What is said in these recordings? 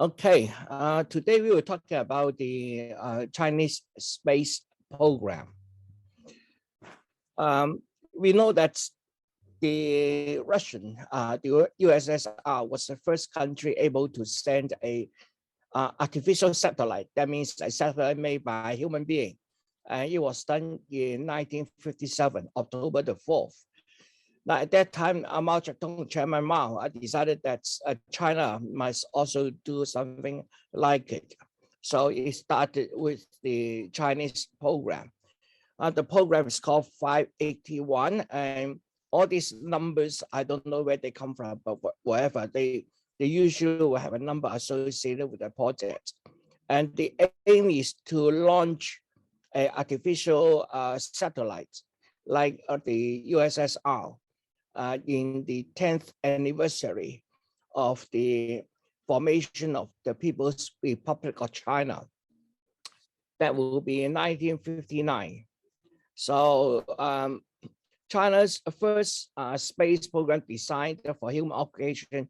Okay, today we will talk about the Chinese space program. We know that the Russian, the USSR was the first country able to send a artificial satellite. That means a satellite made by a human being. And it was done in 1957, October the 4th. Now, at that time, Mao Zedong, Chairman Mao, decided that China must also do something like it. So it started with the Chinese program. The program is called 581, and all these numbers, I don't know where they come from, but whatever, they usually will have a number associated with the project. And the aim is to launch an artificial satellite like the USSR in the 10th anniversary of the formation of the People's Republic of China. That will be in 1959. So China's first space program designed for human occupation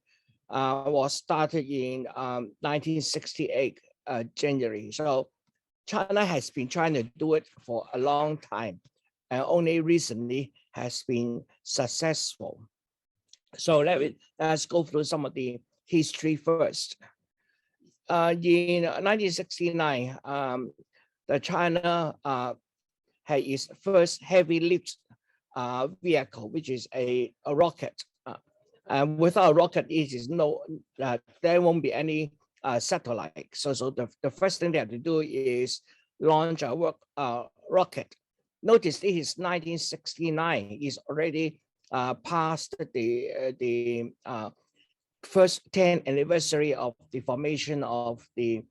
was started in 1968, January. So China has been trying to do it for a long time, and only recently has been successful. So let's go through some of the history first. In 1969, the China had its first heavy lift vehicle, which is a rocket. And without a rocket, it is there won't be any satellite. So the first thing they have to do is launch a rocket. Notice this is 1969. It's already past the first 10th anniversary of the formation of the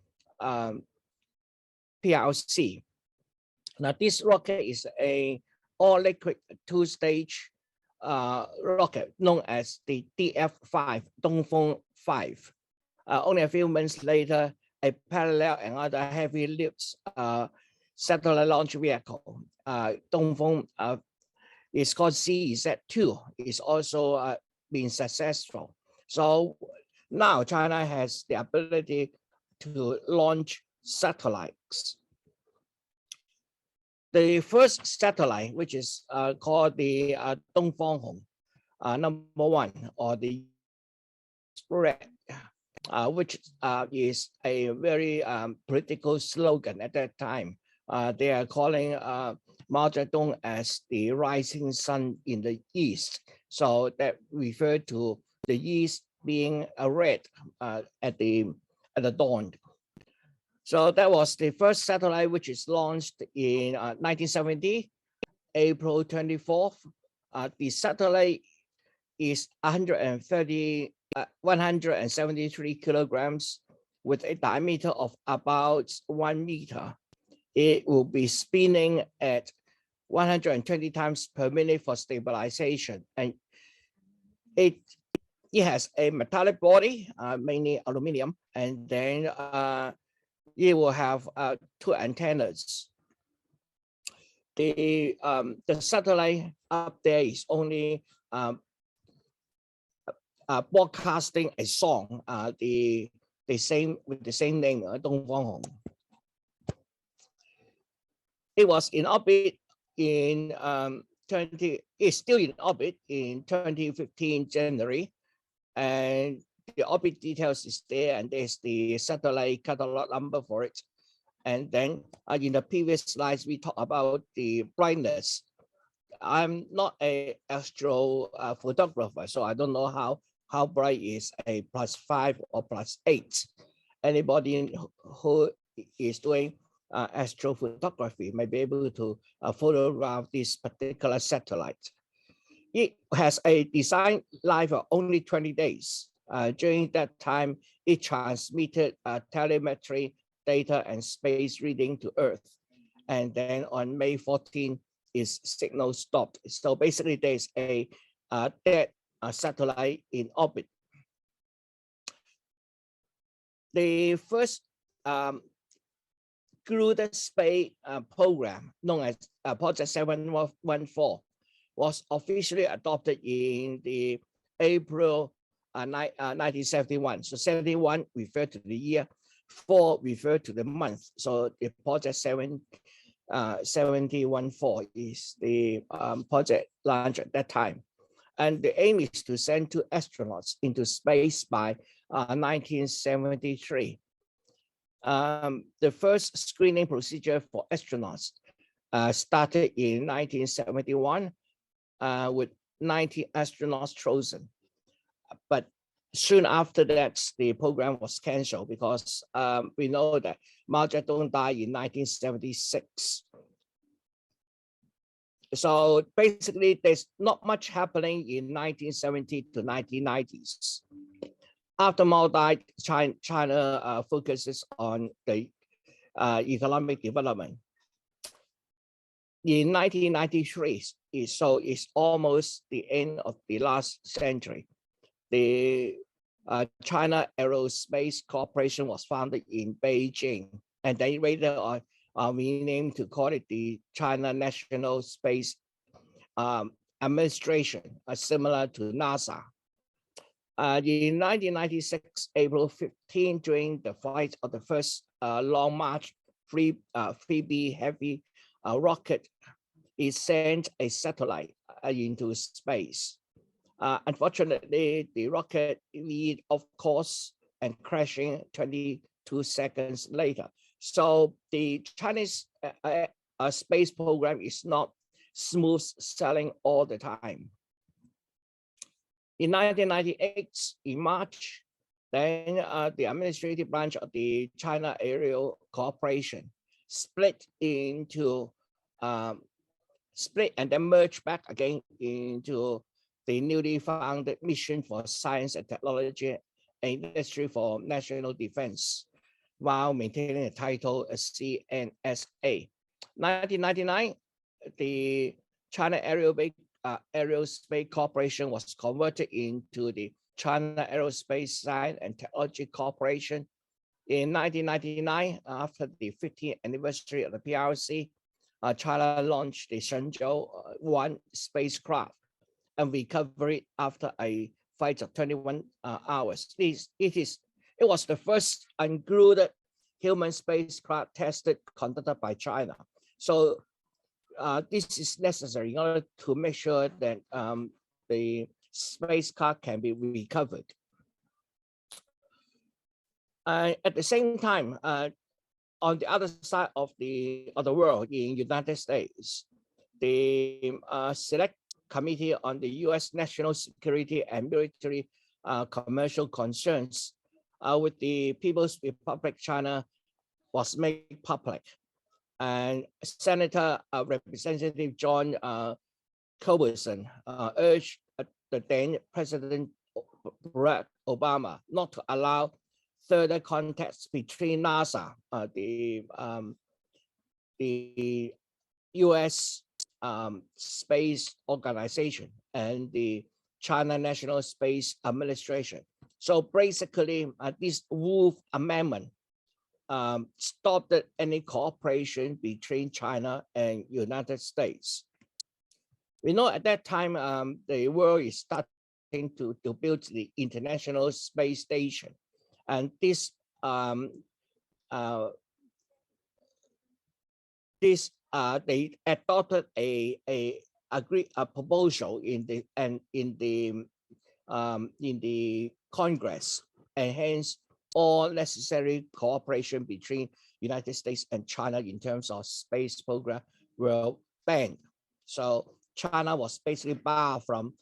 PRC. Now, this rocket is a all-liquid two-stage rocket known as the DF-5, Dongfeng 5. Only a few months later, a parallel and other heavy lift satellite launch vehicle, Dongfeng, is called CZ-2, is also been successful. So now China has the ability to launch satellites. The first satellite, which is called the Dongfeng #1, or the Red, which is a very political slogan at that time. They are calling Mao Zedong as the rising sun in the east. So that referred to the east being a red at the dawn. So that was the first satellite, which is launched in 1970, April 24th. The satellite is 173 kilograms with a diameter of about 1 meter. It will be spinning at 120 times per minute for stabilization. And it has a metallic body, mainly aluminum, and then it will have 2 antennas. The satellite up there is only broadcasting a song, with the same name, Dongfeng. It was in orbit in it's still in orbit in 2015 January, and the orbit details is there, and there's the satellite catalog number for it. And then in the previous slides, we talked about the brightness. I'm not an astro photographer, so I don't know how bright is a +5 or +8. Anybody who is doing astrophotography may be able to photograph this particular satellite. It has a design life of only 20 days. During that time, it transmitted telemetry data and space reading to Earth. And then on May 14, its signal stopped. So basically, there's a dead satellite in orbit. The first crewed space program, known as Project 714, was officially adopted in the April 1971. So 71 refer to the year, 4 refer to the month. So the project 714 is the project launch at that time. And the aim is to send 2 astronauts into space by 1973. The first screening procedure for astronauts started in 1971 with 90 astronauts chosen. But soon after that, the program was canceled because we know that Mao Zedong died in 1976. So basically, there's not much happening in 1970 to 1990s. After Mao died, China focuses on the economic development. In 1993, so it's almost the end of the last century. The China Aerospace Corporation was founded in Beijing, and they later on renamed to call it the China National Space Administration, similar to NASA. In 1996, April 15, during the flight of the first Long March 3B Heavy rocket, it sent a satellite into space. Unfortunately, the rocket veered off course and crashing 22 seconds later. So the Chinese space program is not smooth sailing all the time. In 1998, in March, then the administrative branch of the China Aerial Corporation split and then merged back again into the newly founded Mission for Science and Technology and Industry for National Defense, while maintaining the title as CNSA. 1999, the China Aerospace Corporation was converted into the China Aerospace Science and Technology Corporation. In 1999, after the 50th anniversary of the PRC, China launched the Shenzhou 1 spacecraft and recovered it after a flight of 21 hours. It was the first uncrewed human spacecraft conducted by China. So this is necessary in order to make sure that the spacecraft can be recovered. At the same time, on the other side of the world, in United States, the Select Committee on the U.S. National Security and Military Commercial Concerns with the People's Republic China was made public. And Senator Representative John Culberson urged the then President Barack Obama not to allow further contacts between NASA, the U.S. Space Organization, and the China National Space Administration. So basically, this Wolf Amendment stopped any cooperation between China and United States. We know at that time, the world is starting to build the International Space Station. And this they adopted a proposal in the Congress, and hence all necessary cooperation between United States and China in terms of space program were banned. So China was basically barred from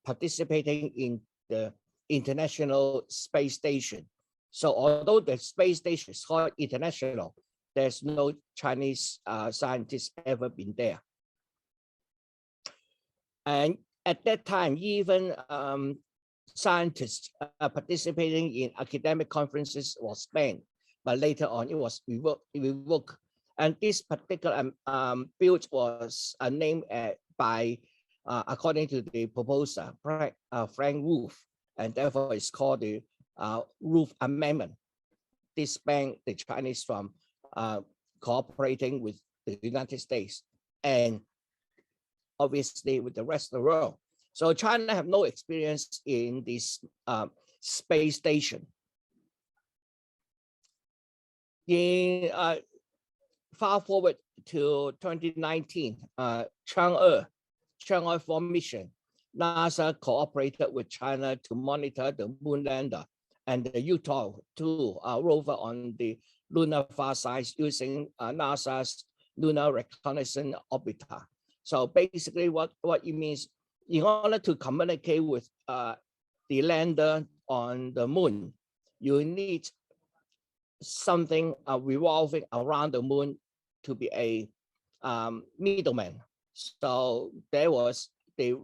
participating in the International Space Station. So although the space station is called international, there's no Chinese scientists ever been there. And at that time, even scientists participating in academic conferences was banned, but later on it was revoked. And this particular build was named by, according to the proposer, Frank Wolf, and therefore it's called the Wolf Amendment. This banned the Chinese from cooperating with the United States and obviously with the rest of the world. So China have no experience in this space station. In fast forward to 2019, Chang'e 4 mission, NASA cooperated with China to monitor the moon lander and the Utah 2 rover on the lunar far side using NASA's Lunar Reconnaissance Orbiter. So basically what it means, in order to communicate with the lander on the moon, you need something revolving around the moon to be a middleman. So there was the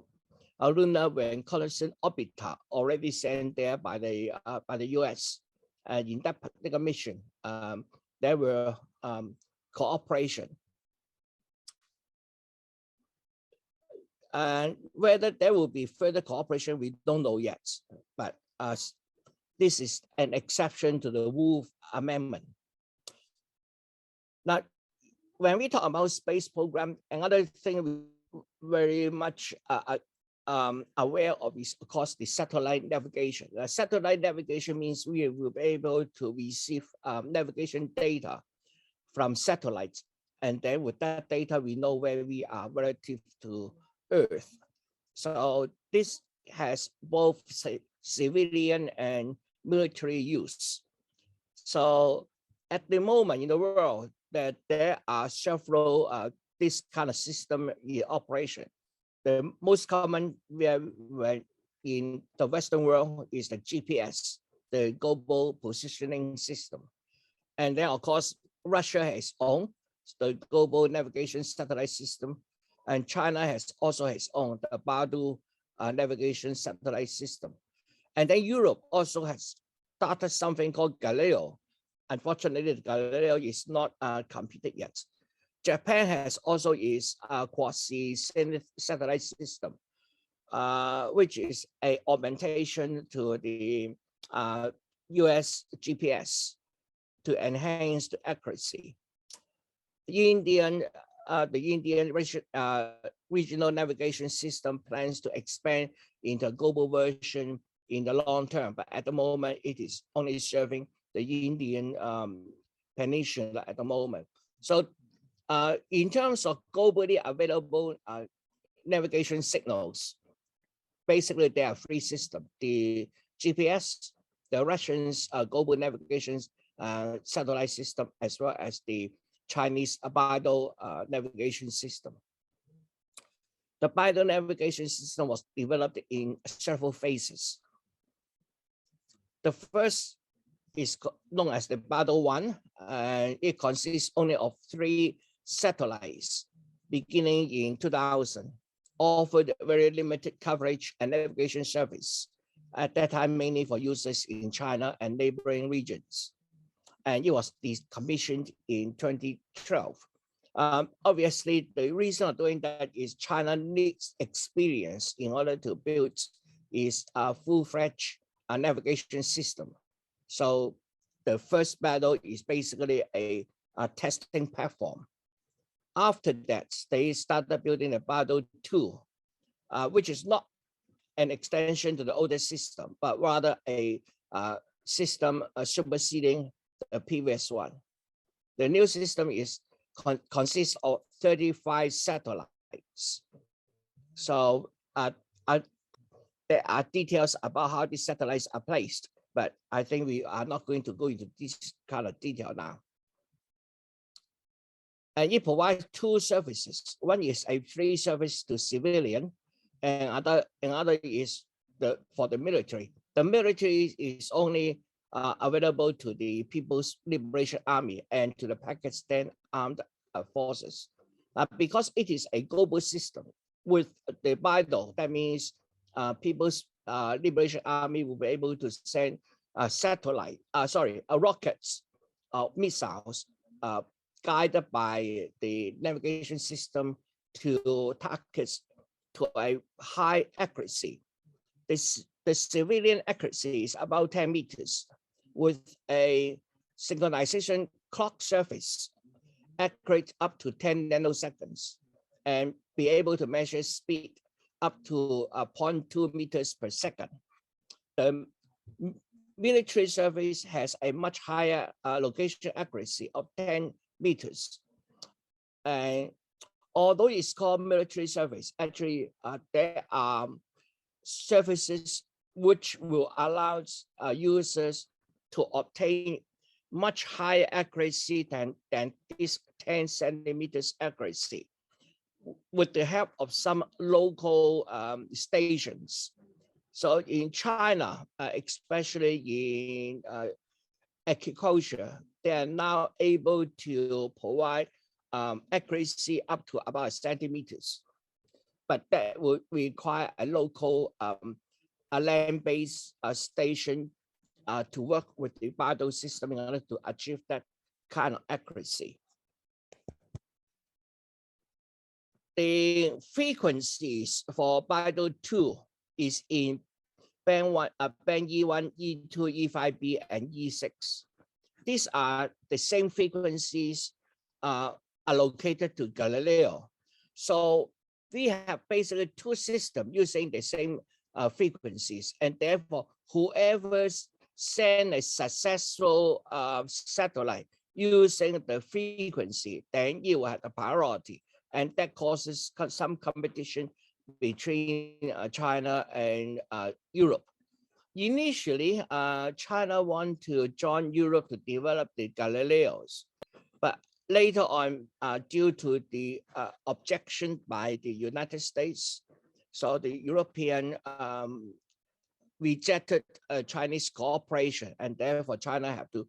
Lunar Reconnaissance Orbiter already sent there by the US. And in that particular mission, there were cooperation. And whether there will be further cooperation, we don't know yet. But this is an exception to the Wolf Amendment. Now, when we talk about space program, another thing we very much aware of is, of course, the satellite navigation. Satellite navigation means we will be able to receive navigation data from satellites. And then with that data, we know where we are relative to Earth. So this has both civilian and military use. So at the moment in the world, that there are several this kind of system in operation. The most common in the Western world is the GPS, the Global Positioning System. And then of course, Russia has owned the Global Navigation Satellite System, and China has also its own, the Beidou Navigation Satellite System. And then Europe also has started something called Galileo. Unfortunately, Galileo is not completed yet. Japan has also its quasi-satellite system, which is an augmentation to the US GPS to enhance the accuracy. The Indian regional navigation system plans to expand into a global version in the long term, but at the moment it is only serving the Indian peninsula at the moment. So in terms of globally available navigation signals, basically there are three systems: the GPS, the Russians global navigation satellite system, as well as the Chinese Beidou navigation system. The Beidou navigation system was developed in several phases. The first is known as the Beidou 1, and it consists only of 3 satellites beginning in 2000, offered very limited coverage and navigation service, at that time mainly for users in China and neighboring regions. And it was decommissioned in 2012. Obviously, the reason of doing that is China needs experience in order to build its full-fledged navigation system. So the first Beidou is basically a testing platform. After that, they started building a Beidou 2, which is not an extension to the older system, but rather a system superseding the previous one. The new system consists of 35 satellites. So there are details about how these satellites are placed, but I think we are not going to go into this kind of detail now. And it provides 2 services. One is a free service to civilian, and another is for the military. The military is only available to the People's Liberation Army and to the Pakistan Armed Forces. Because it is a global system with the Beidou, that means People's Liberation Army will be able to send rockets, missiles guided by the navigation system to targets to a high accuracy. The civilian accuracy is about 10 meters with a synchronization clock surface accurate up to 10 nanoseconds and be able to measure speed up to 0.2 meters per second. The military service has a much higher location accuracy of 10 meters. And although it's called military service, actually there are services which will allow users to obtain much higher accuracy than this 10 centimeters accuracy with the help of some local stations. So in China, especially in agriculture, they are now able to provide accuracy up to about centimeters. But that would require a local a land-based station to work with the BeiDou system in order to achieve that kind of accuracy. The frequencies for BeiDou 2 is in band E1, E2, E5B, and E6. These are the same frequencies allocated to Galileo. So we have basically two systems using the same frequencies, and therefore whoever send a successful satellite using the frequency, then you will have a priority, and that causes some competition between China and Europe. Initially, China wanted to join Europe to develop the Galileos, but later on, due to the objection by the United States, so the European rejected Chinese cooperation, and therefore China have to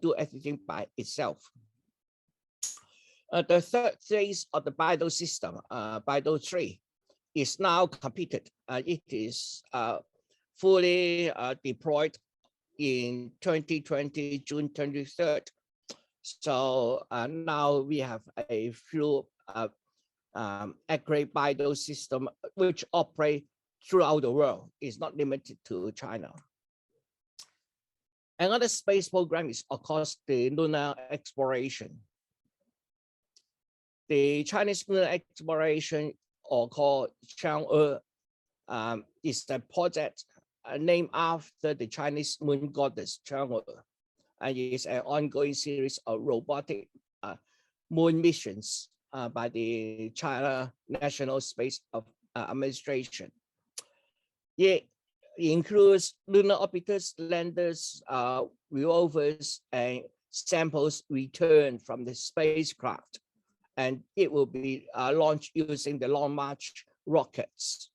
do everything by itself. The third phase of the BeiDou system, BeiDou 3, is now completed. It is fully deployed in 2020, June 23rd. So now we have a few accurate BeiDou system which operate throughout the world. It's not limited to China. Another space program is, of course, the lunar exploration. The Chinese lunar exploration, or called Chang'e, is the project named after the Chinese moon goddess Chang'e, and it is an ongoing series of robotic moon missions by the China National Space Administration. It includes lunar orbiters, landers, rovers, and samples returned from the spacecraft, and it will be launched using the Long March rockets.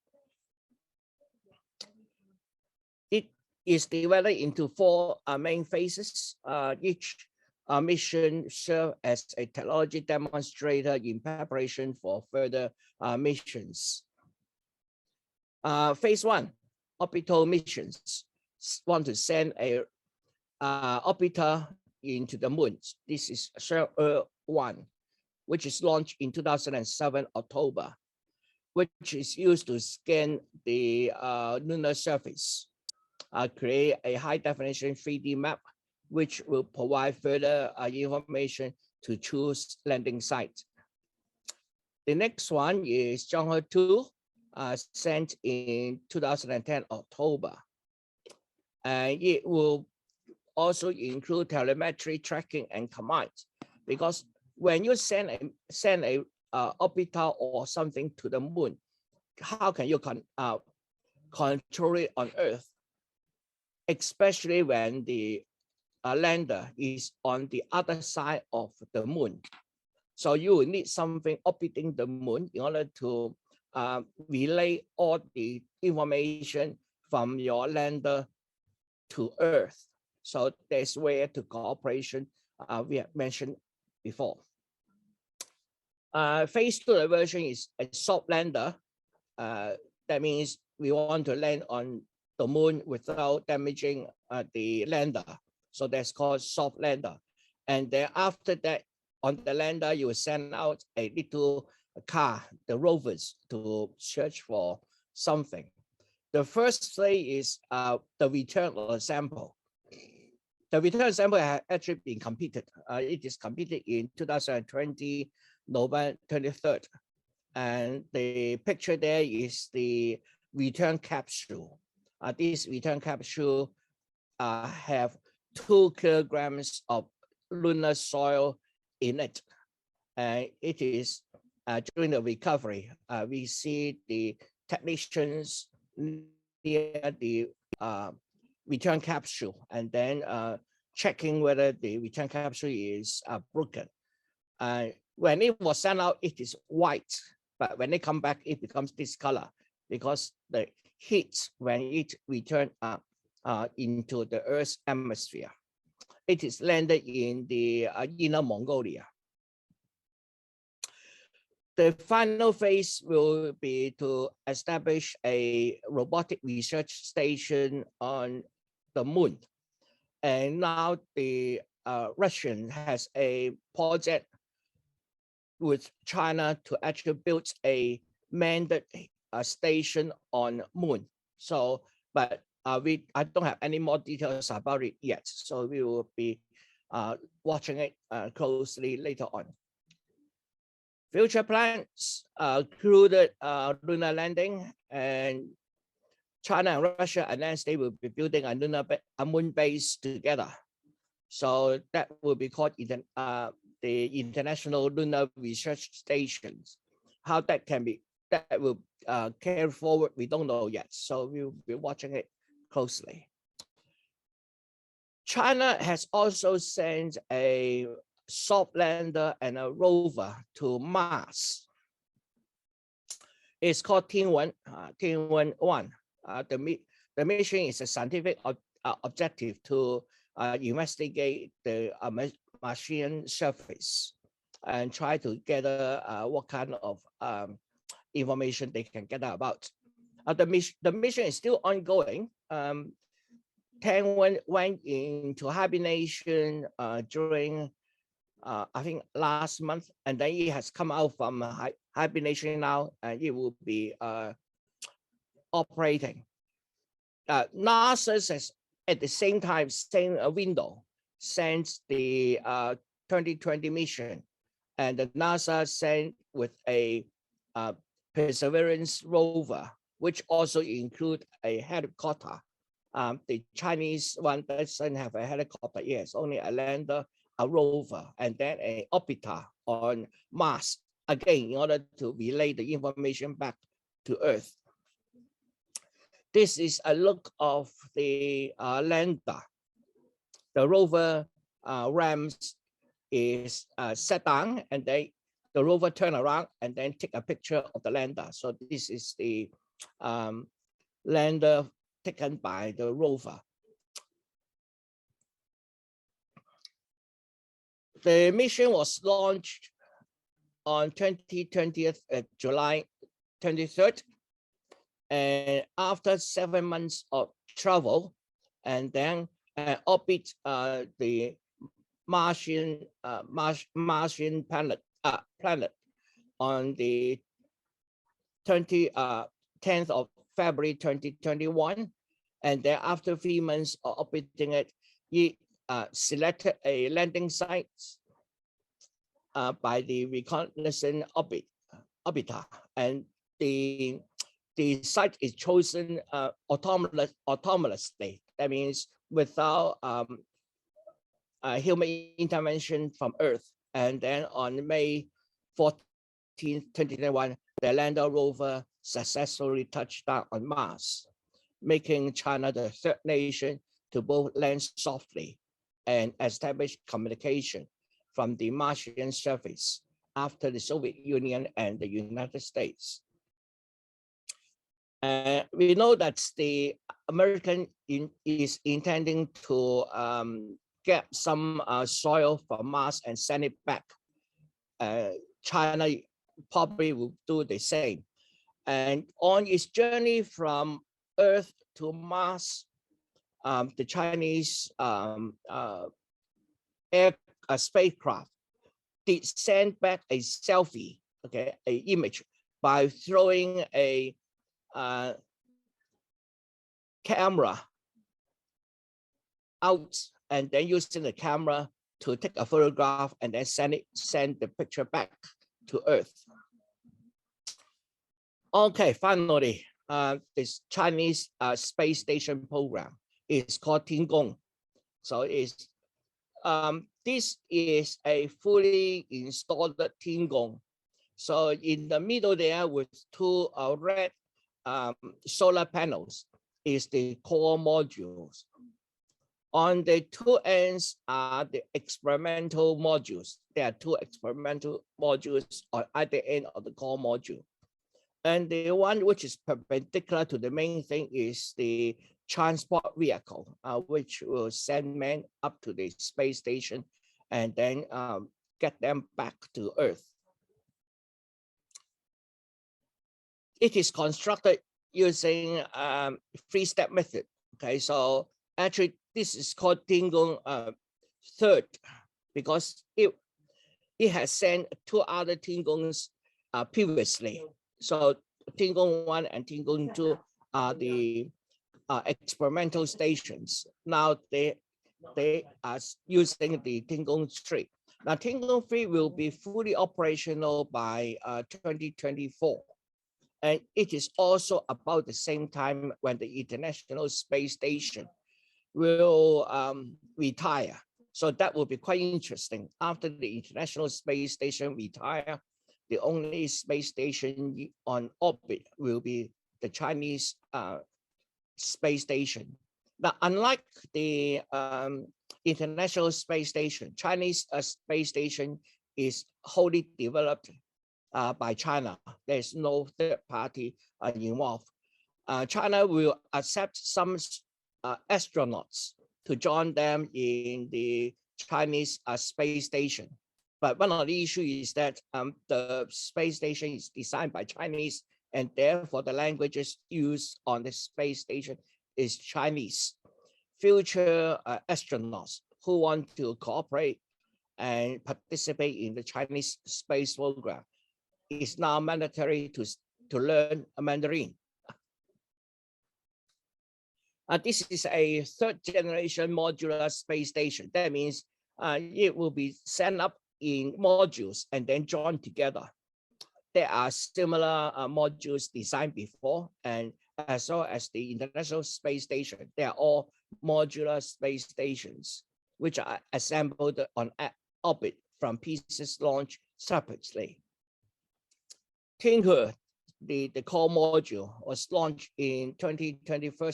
It is divided into four main phases. Each mission serves as a technology demonstrator in preparation for further missions. Phase 1, orbital missions, want to send a orbiter into the moon. This is Chang'e 1, which is launched in 2007 October, which is used to scan the lunar surface, create a high definition 3D map, which will provide further information to choose landing site. The next one is Chang'e 2, sent in 2010 October. And it will also include telemetry, tracking, and command, because when you send a orbiter or something to the moon, how can you control it on Earth, especially when the lander is on the other side of the moon? So you will need something orbiting the moon in order to relay all the information from your lander to Earth. So there's where to cooperation we have mentioned before. Phase 2 version is a soft lander. That means we want to land on the moon without damaging the lander. So that's called soft lander. And then after that, on the lander, you will send out a little car, the rovers, to search for something. The first phase is the return of a sample. The return sample has actually been completed. It is completed in 2020, November 23rd. And the picture there is the return capsule. This return capsule have 2 kilograms of lunar soil in it. And it is during the recovery, we see the technicians near the return capsule and then checking whether the return capsule is broken. When it was sent out, it is white, but when they come back, it becomes this color because the heat when it returned into the Earth's atmosphere. It is landed in the Inner Mongolia. The final phase will be to establish a robotic research station on the moon. And now the Russian has a project with China to actually build a manned station on moon. So, but I don't have any more details about it yet. So we will be watching it closely later on. Future plans included lunar landing, and China and Russia announced they will be building a moon base together. So that will be called the International Lunar Research Stations. How that will carry forward, we don't know yet. So we'll be watching it closely. China has also sent a soft lander and a rover to Mars. It's called Tianwen 1. The mission is a scientific objective to investigate the Martian surface and try to gather what kind of information they can get about. The mission is still ongoing. Tianwen went into hibernation during I think last month, and then it has come out from hibernation now, and it will be operating. NASA has at the same time, same window, sends the 2020 mission, and the NASA sent with a Perseverance rover, which also include a helicopter. The Chinese one doesn't have a helicopter, yes, only a lander, a rover, and then an orbiter on Mars, again, in order to relay the information back to Earth. This is a look of the lander. The rover rams is set down, and then the rover turn around and then take a picture of the lander. So this is the lander taken by the rover. The mission was launched on 2020th July 23rd, and after 7 months of travel, and then orbit the Martian planet on the 10th of February 2021, and then after 3 months of orbiting it, he selected a landing site by the reconnaissance orbiter, and the site is chosen autonomously. That means without human intervention from Earth. And then on May 14th, 2021, the lander rover successfully touched down on Mars, making China the third nation to both land softly and establish communication from the Martian surface after the Soviet Union and the United States. We know that the American is intending to get some soil from Mars and send it back. China probably will do the same. And on its journey from Earth to Mars, the Chinese spacecraft did send back a selfie, okay, an image, by throwing a camera out and then using the camera to take a photograph and then send the picture back to Earth. Okay, finally, this Chinese space station program is called Tiangong. So this is a fully installed Tiangong. So in the middle there with two red solar panels is the core modules. On the two ends are the experimental modules. There are two experimental modules on either end of the core module. And the one which is perpendicular to the main thing is the transport vehicle, which will send men up to the space station and then get them back to Earth. It is constructed using three-step method. Okay, so actually this is called Tiangong third because it has sent two other Tianggongs previously. So Tiangong 1 and Tiangong 2 are the experimental stations. Now they are using the Tiangong 3. Now Tiangong 3 will be fully operational by 2024. And it is also about the same time when the International Space Station will retire. So that will be quite interesting. After the International Space Station retire, the only space station on orbit will be the Chinese space station. Now, unlike the International Space Station, Chinese space station is wholly developed by China. There's no third party involved. China will accept some astronauts to join them in the Chinese space station. But one of the issues is that the space station is designed by Chinese, and therefore the languages used on the space station is Chinese. Future astronauts who want to cooperate and participate in the Chinese space program is now mandatory to learn Mandarin. This is a third generation modular space station. That means it will be sent up in modules and then joined together. There are similar modules designed before, and as well as the International Space Station, they are all modular space stations, which are assembled on orbit from pieces launched separately. Tianhe, the core module, was launched in 2021,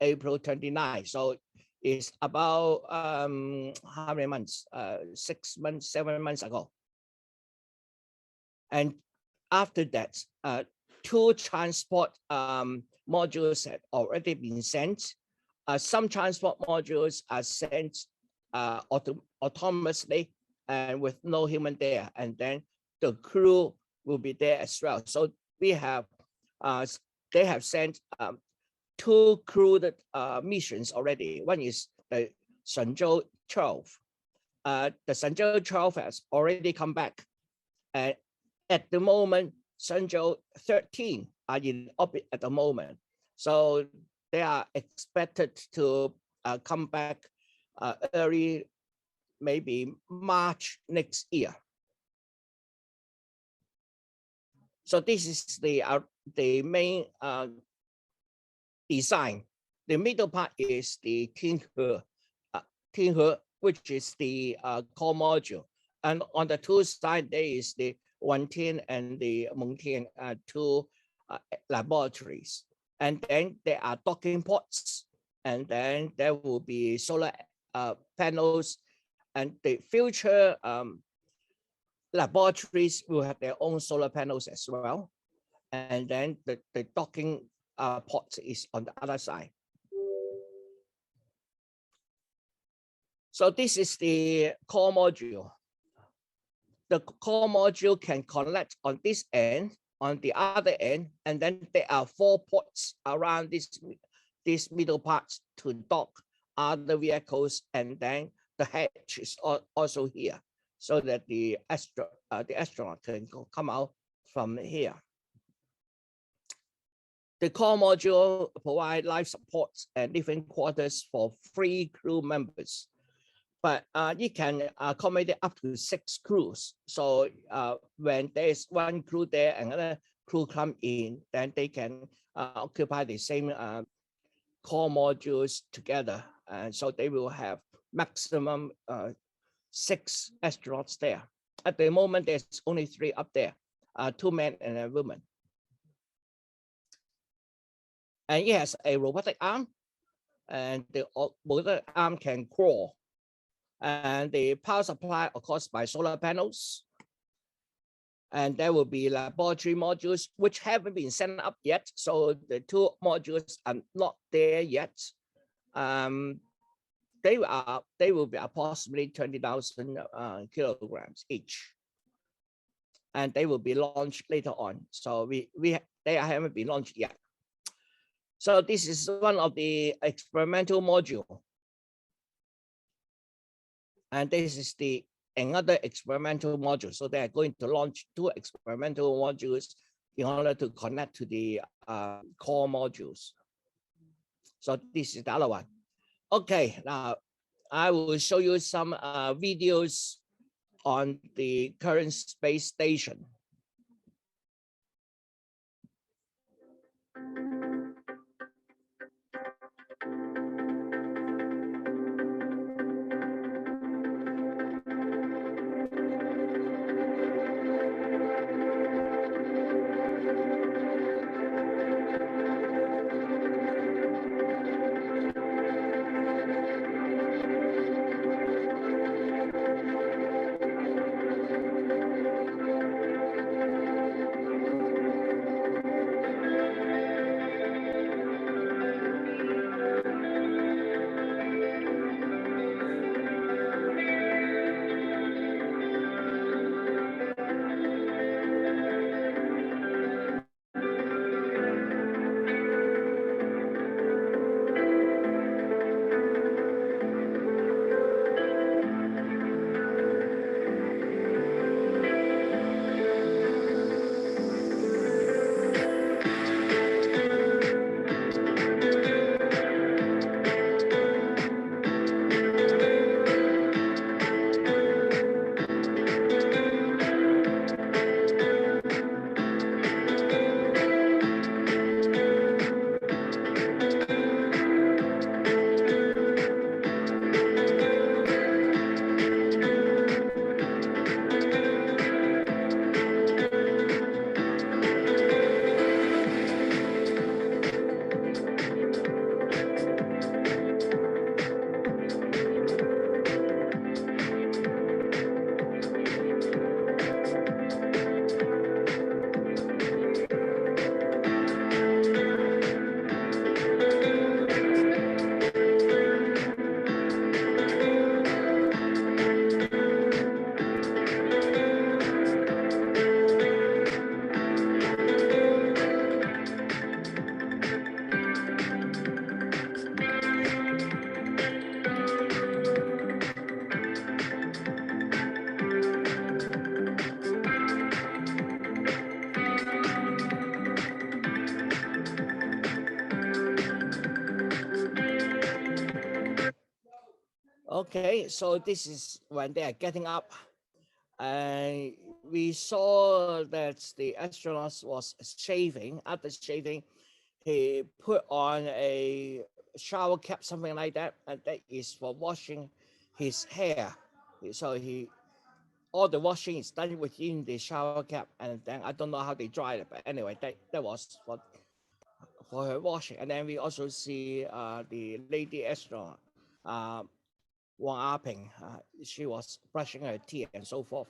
April 29. So it's about how many months? 6 months, 7 months ago. And after that, two transport modules had already been sent. Some transport modules are sent autonomously and with no human there, and then the crew will be there as well. So we have, they have sent two crewed missions already. One is the Shenzhou 12. The Shenzhou 12 has already come back. And at the moment, Shenzhou 13 are in orbit at the moment. So they are expected to come back early, maybe March next year. So this is the main design. The middle part is the Tianhe, which is the core module. And on the two sides, there is the Wantian and the Mengtian two laboratories. And then there are docking ports. And then there will be solar panels. And the future laboratories will have their own solar panels as well. And then the docking port is on the other side. So this is the core module. The core module can connect on this end, on the other end, and then there are 4 ports around this middle part to dock other vehicles, and then the hatch is also here, so that the astronaut can come out from here. The core module provides life support and living quarters for 3 crew members. But it can accommodate up to 6 crews. So when there is 1 crew there, another crew come in, then they can occupy the same core modules together. And so they will have maximum 6 astronauts there. At the moment, there's only 3 up there, 2 men and a woman. And it has a robotic arm, and the robotic arm can crawl. And the power supply, of course, by solar panels. And there will be laboratory modules, which haven't been sent up yet. So the 2 modules are not there yet. They will be approximately 20,000 kilograms each, and they will be launched later on. So they haven't been launched yet. So this is one of the experimental module, and this is the another experimental module. So they are going to launch 2 experimental modules in order to connect to the core modules. So this is the other one. Okay, now I will show you some videos on the current space station. Okay, so this is when they are getting up. And we saw that the astronaut was shaving. After shaving, he put on a shower cap, something like that, and that is for washing his hair. So all the washing is done within the shower cap, and then I don't know how they dry it, but anyway, that was for her washing. And then we also see the lady astronaut, Wang Aping. She was brushing her teeth and so forth.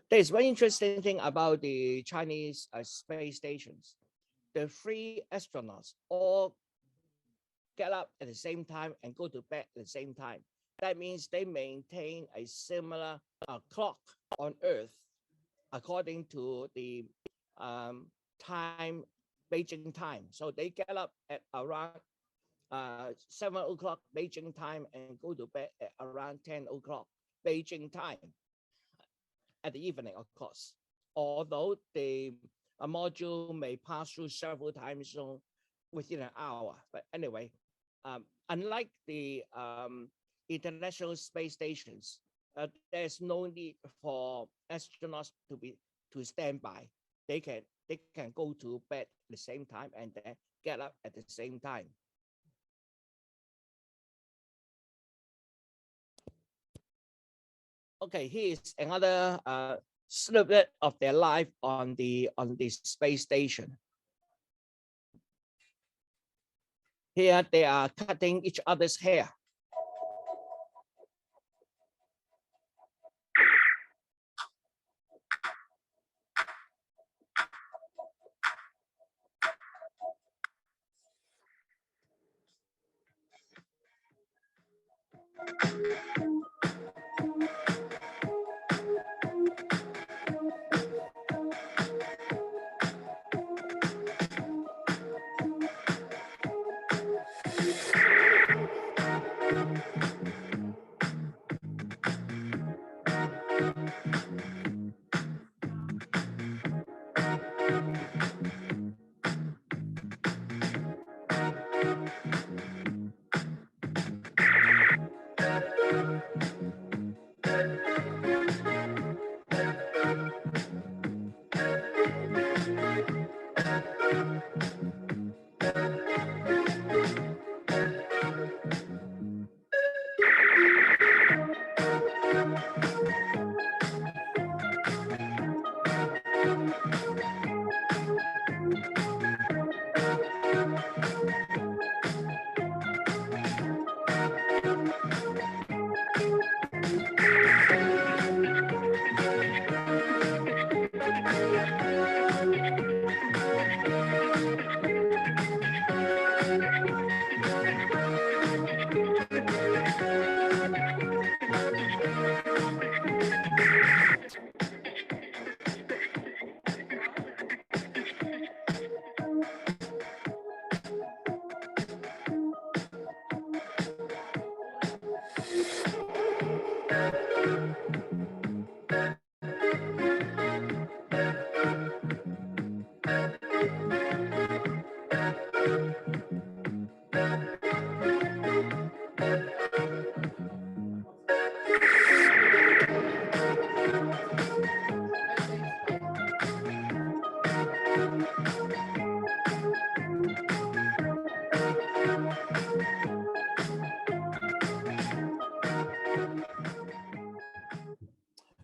There's one interesting thing about the Chinese space stations. The 3 astronauts all get up at the same time and go to bed at the same time. That means they maintain a similar clock on Earth according to the time, Beijing time. So they get up at around 7 o'clock Beijing time and go to bed at around 10 o'clock Beijing time at the evening, of course. Although the module may pass through several time zones within an hour. But anyway, unlike the international space stations, there's no need for astronauts to stand by. they can go to bed at the same time and then get up at the same time. Okay, here is another snippet of their life on the space station. Here they are cutting each other's hair.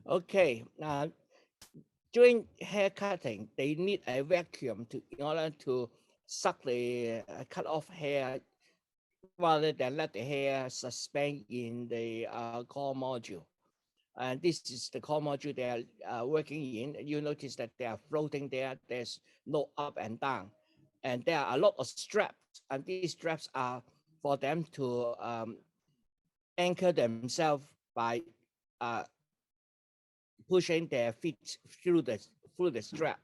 Okay, during hair cutting, they need a vacuum in order to suck the cut off hair rather than let the hair suspend in the core module. And this is the core module they are working in. You notice that they are floating there. There's no up and down. And there are a lot of straps. And these straps are for them to anchor themselves by pushing their feet through the strap.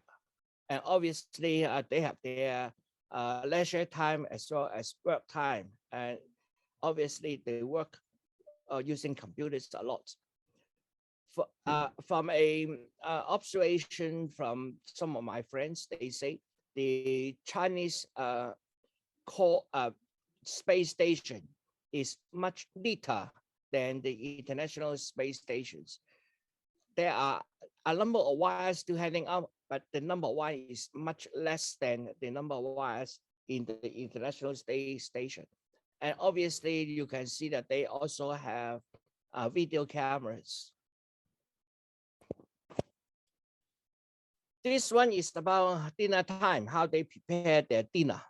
And obviously they have their leisure time as well as work time. And obviously they work using computers a lot. From a observation from some of my friends, they say the Chinese core space station is much neater than the international space stations. There are a number of wires still hanging out, but the number of wires is much less than the number of wires in the international space station. And obviously you can see that they also have video cameras. This one is about dinner time, how they prepare their dinner.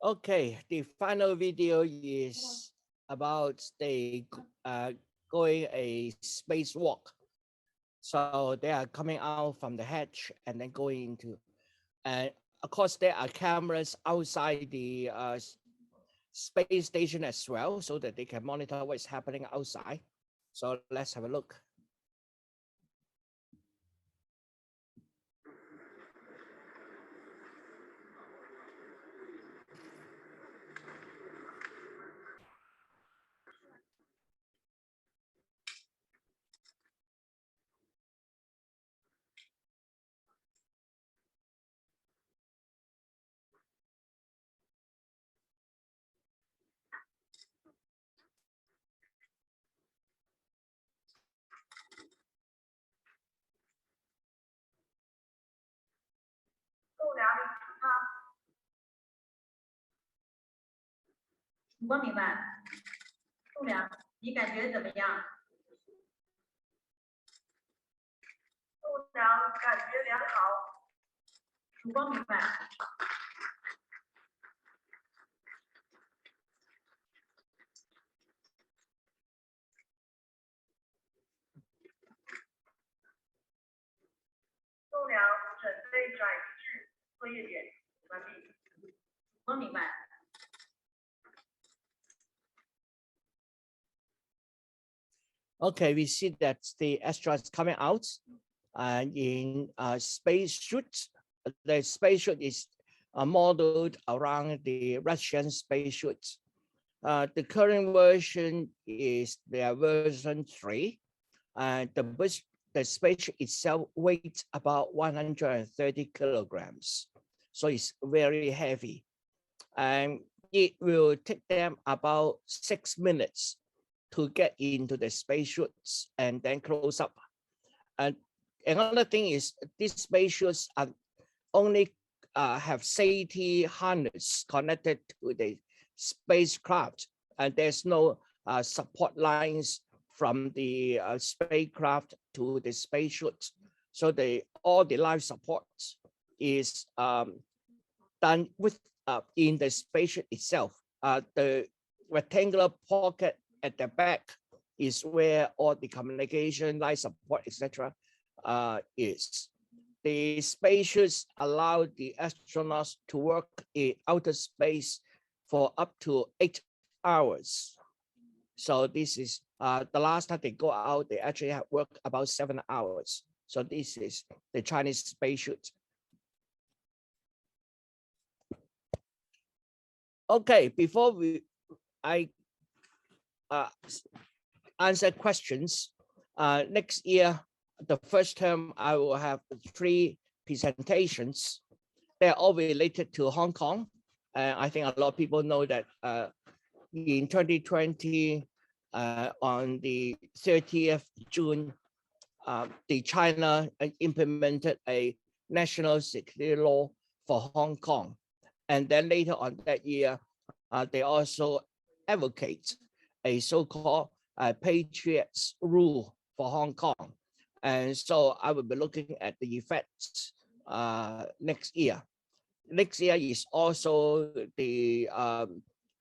Okay, the final video is about they going a spacewalk. So they are coming out from the hatch and then going into, and of course there are cameras outside the space station as well, so that they can monitor what's happening outside. So let's have a look. 主播明白，栋梁，你感觉怎么样？栋梁感觉良好。主播明白。栋梁准备转移至作业点，完毕。主播明白。 Okay, we see that the astronauts coming out and in a space suit. The space suit is modeled around the Russian space suit. The current version is their version 3. The space itself weighs about 130 kilograms. So it's very heavy. And it will take them about 6 minutes to get into the spacesuits and then close up. And another thing is these spacesuits are only have safety harness connected to the spacecraft, and there's no support lines from the spacecraft to the spacesuit. So all the life support is done with in the spaceship itself. The rectangular pocket at the back is where all the communication, life support, etc. is. The spaceships allow the astronauts to work in outer space for up to 8 hours. So this is the last time they go out, they actually have worked about 7 hours. So this is the Chinese spaceship. Okay, before I answer questions, next year, the first term, I will have 3 presentations. They're all related to Hong Kong. I think a lot of people know that in 2020, on the 30th June, the China implemented a national security law for Hong Kong. And then later on that year, they also advocate a so-called Patriots rule for Hong Kong. And so I will be looking at the effects next year. Next year is also the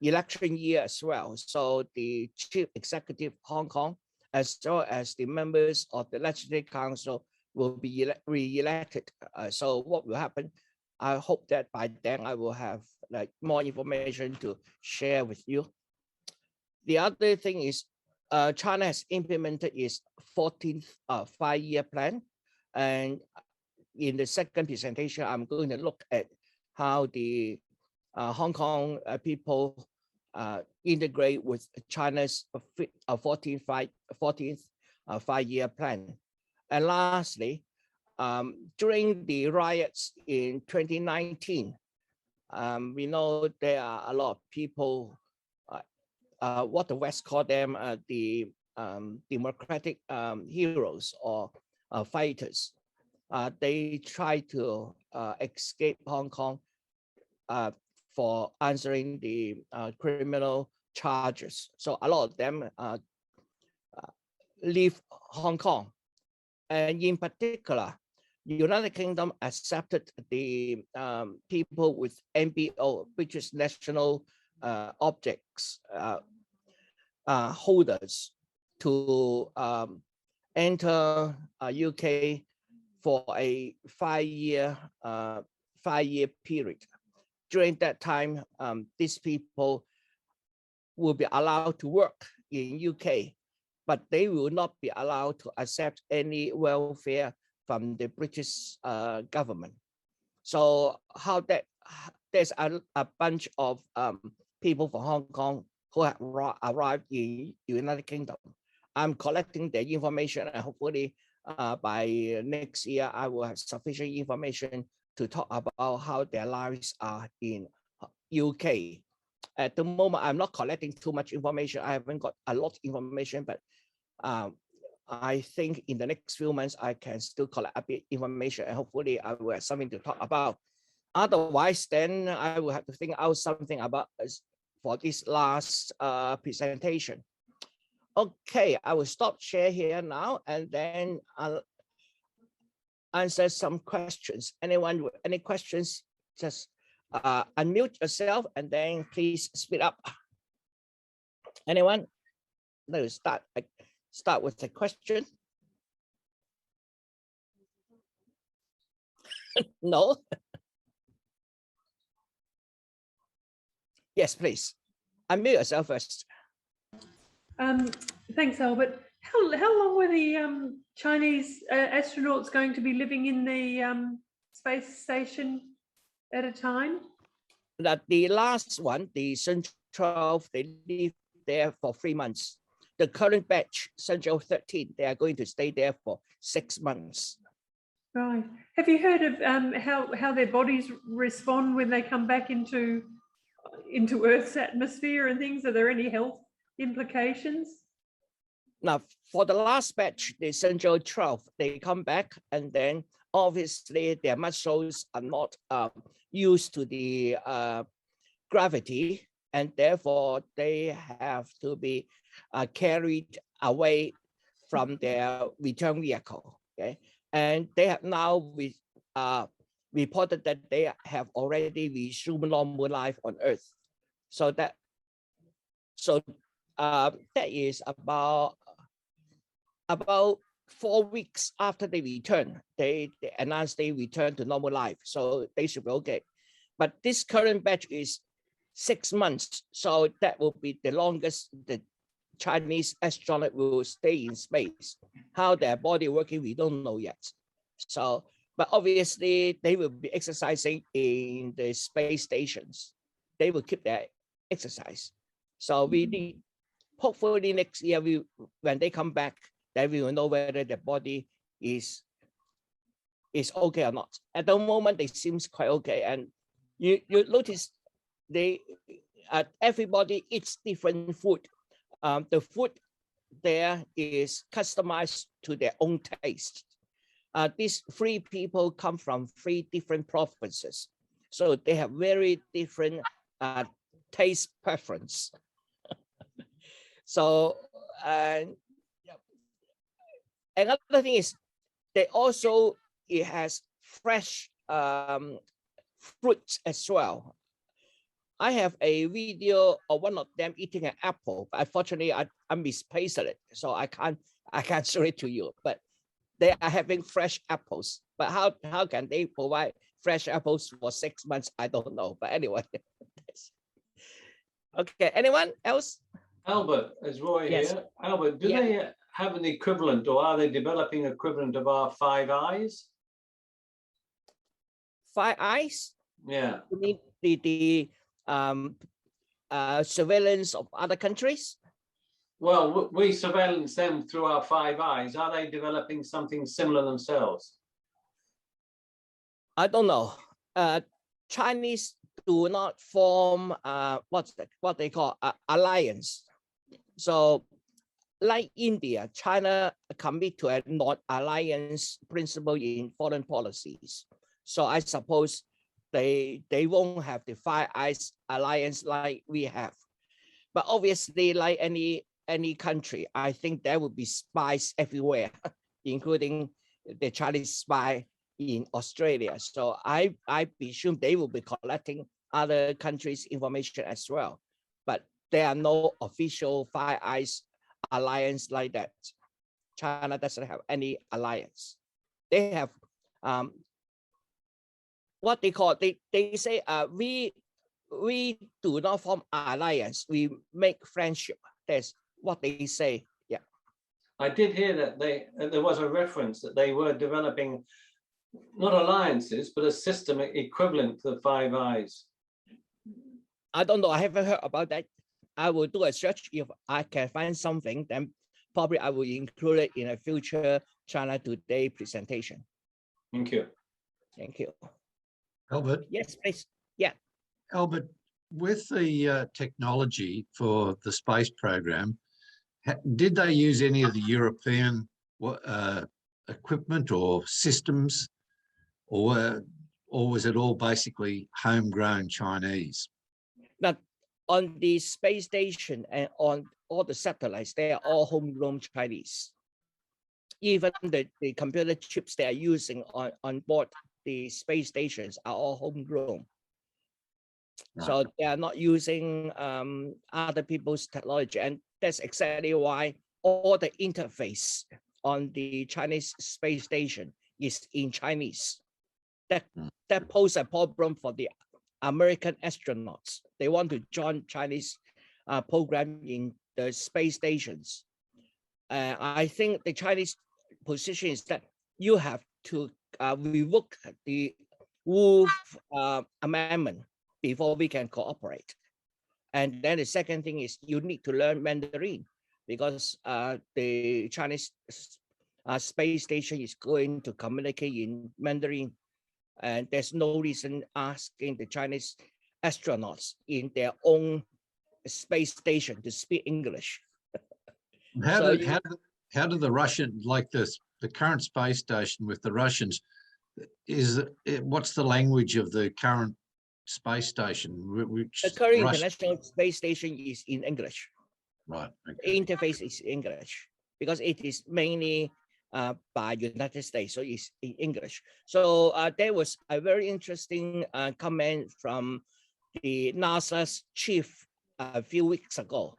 election year as well. So the Chief Executive Hong Kong, as well as the members of the Legislative Council, will be re-elected. So what will happen? I hope that by then I will have like more information to share with you. The other thing is China has implemented its 14th 5-year plan. And in the second presentation, I'm going to look at how the Hong Kong people integrate with China's 14th 5-year plan. And lastly, during the riots in 2019, we know there are a lot of people, what the West call them, the democratic heroes or fighters. They try to escape Hong Kong for answering the criminal charges. So a lot of them leave Hong Kong. And in particular, United Kingdom accepted the people with NBO, British National Objects holders, to enter UK for a 5-year period. During that time, these people will be allowed to work in UK, but they will not be allowed to accept any welfare from the British government. So there's a bunch of people from Hong Kong who have arrived in United Kingdom. I'm collecting the information, and hopefully by next year I will have sufficient information to talk about how their lives are in UK. At the moment, I'm not collecting too much information. I haven't got a lot of information, but I think in the next few months, I can still collect a bit information, and hopefully I will have something to talk about. Otherwise, then I will have to think out something about for this last presentation. Okay, I will stop share here now, and then I'll answer some questions. Anyone with any questions, just unmute yourself and then please speak up. Anyone? Let's start with the question. No? Yes, please. Unmute yourself first. Thanks, Albert. How long were the Chinese astronauts going to be living in the space station at a time? That the last one, the Shenzhou 12, they live there for 3 months. The current batch, Shenzhou 13, they are going to stay there for 6 months. Right. Have you heard of how their bodies respond when they come back into Earth's atmosphere and things? Are there any health implications? Now, for the last batch, the Shenzhou 12, they come back, and then obviously their muscles are not used to the gravity, and therefore they have to be carried away from their return vehicle. Okay, and they have now reported that they have already resumed normal life on Earth. So that is about 4 weeks after they return, they announced they return to normal life, so they should be okay. But this current batch is 6 months, so that will be the longest the Chinese astronaut will stay in space. How their body working, we don't know yet. So, but obviously they will be exercising in the space stations. They will keep their exercise. So we need, hopefully next year, when they come back, then we will know whether the body is okay or not. At the moment, they seems quite okay. And you notice everybody eats different food. The food there is customized to their own taste. These 3 people come from 3 different provinces, so they have very different taste preference. So another thing is it has fresh fruits as well. I have a video of one of them eating an apple, but unfortunately I misplaced it, so I can't show it to you. But they are having fresh apples. But how can they provide fresh apples for 6 months? I don't know. But anyway. Okay, anyone else? Albert, is Roy Yes. here? Albert, do they have an equivalent, or are they developing equivalent of our 5 eyes? 5 eyes? Yeah. You mean the surveillance of other countries? Well, we surveillance them through our 5 eyes. Are they developing something similar themselves? I don't know. Chinese do not form what they call alliance. So like India, China commit to a non-alliance principle in foreign policies. So I suppose they won't have the 5 eyes alliance like we have. But obviously, like any country, I think there will be spies everywhere, including the Chinese spy in Australia. So I presume they will be collecting other countries' information as well. But there are no official Five Eyes alliance like that. China doesn't have any alliance. They have what they call, they say we do not form alliance, we make friendship. That's what they say. Yeah. I did hear that there was a reference that they were developing not alliances, but a system equivalent to the Five Eyes. I don't know. I haven't heard about that. I will do a search. If I can find something, then probably I will include it in a future China Today presentation. Thank you. Thank you. Albert, Yes, please. Yeah. Albert, with the technology for the space program, did they use any of the European equipment or systems, or was it all basically homegrown Chinese? Now, on the space station and on all the satellites, they are all homegrown Chinese. Even the computer chips they are using on board the space stations are all homegrown. Right. So they are not using other people's technology. And that's exactly why all the interface on the Chinese space station is in Chinese. That poses a problem for the American astronauts. They want to join Chinese program in the space stations. I think the Chinese position is that you have to revoke the Wu Amendment before we can cooperate. And then the second thing is you need to learn Mandarin, because the Chinese space station is going to communicate in Mandarin. And there's no reason asking the Chinese astronauts in their own space station to speak English. How So do the Russian, like the current space station with the Russians, what's the language of the current space station? The current International Space Station is in English. Right. The Okay. interface is English because it is mainly by United States, so it's in English. So there was a very interesting comment from the NASA's chief a few weeks ago.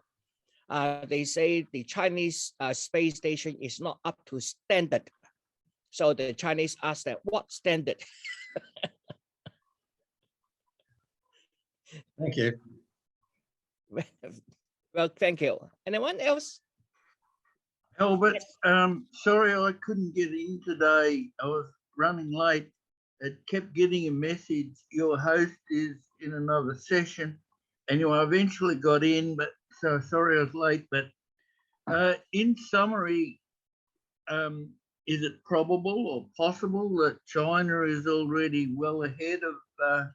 They say the Chinese space station is not up to standard. So the Chinese asked them, what standard? Thank you. Well, thank you. Anyone else? Albert, sorry I couldn't get in today. I was running late. It kept getting a message, your host is in another session. Anyway, I eventually got in, but so sorry I was late. But in summary, is it probable or possible that China is already well ahead of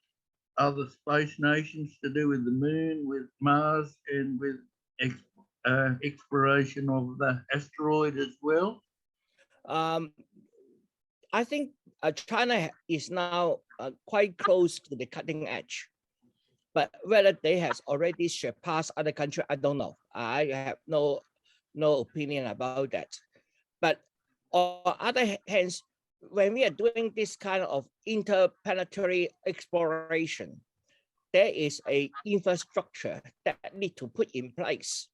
other space nations to do with the moon, with Mars, and with exploration of the asteroid as well? I think China is now quite close to the cutting edge, but whether they has already surpassed other countries, I don't know. I have no opinion about that. But on other hands, when we are doing this kind of interplanetary exploration, there is a infrastructure that need to put in place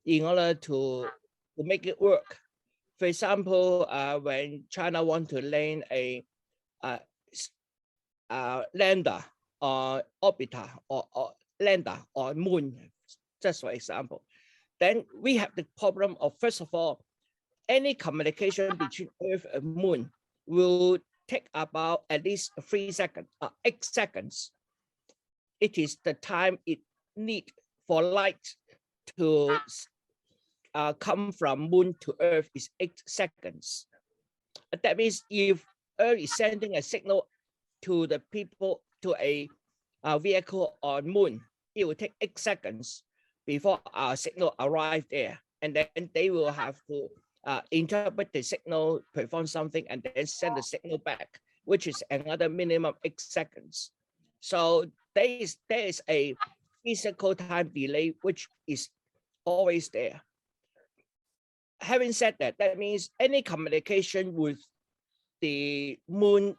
in order to make it work. For example, when China want to land a lander or orbiter or lander on moon, just for example, then we have the problem of, first of all, any communication between Earth and Moon will take about at least 3 seconds, 8 seconds. It is the time it needs for light to come from Moon to Earth is 8 seconds. That means if Earth is sending a signal to the people to a vehicle on Moon, it will take 8 seconds before our signal arrive there, and then they will have to interpret the signal, perform something, and then send the signal back, which is another minimum 8 seconds. So there is a physical time delay, which is always there. Having said that, that means any communication with the Moon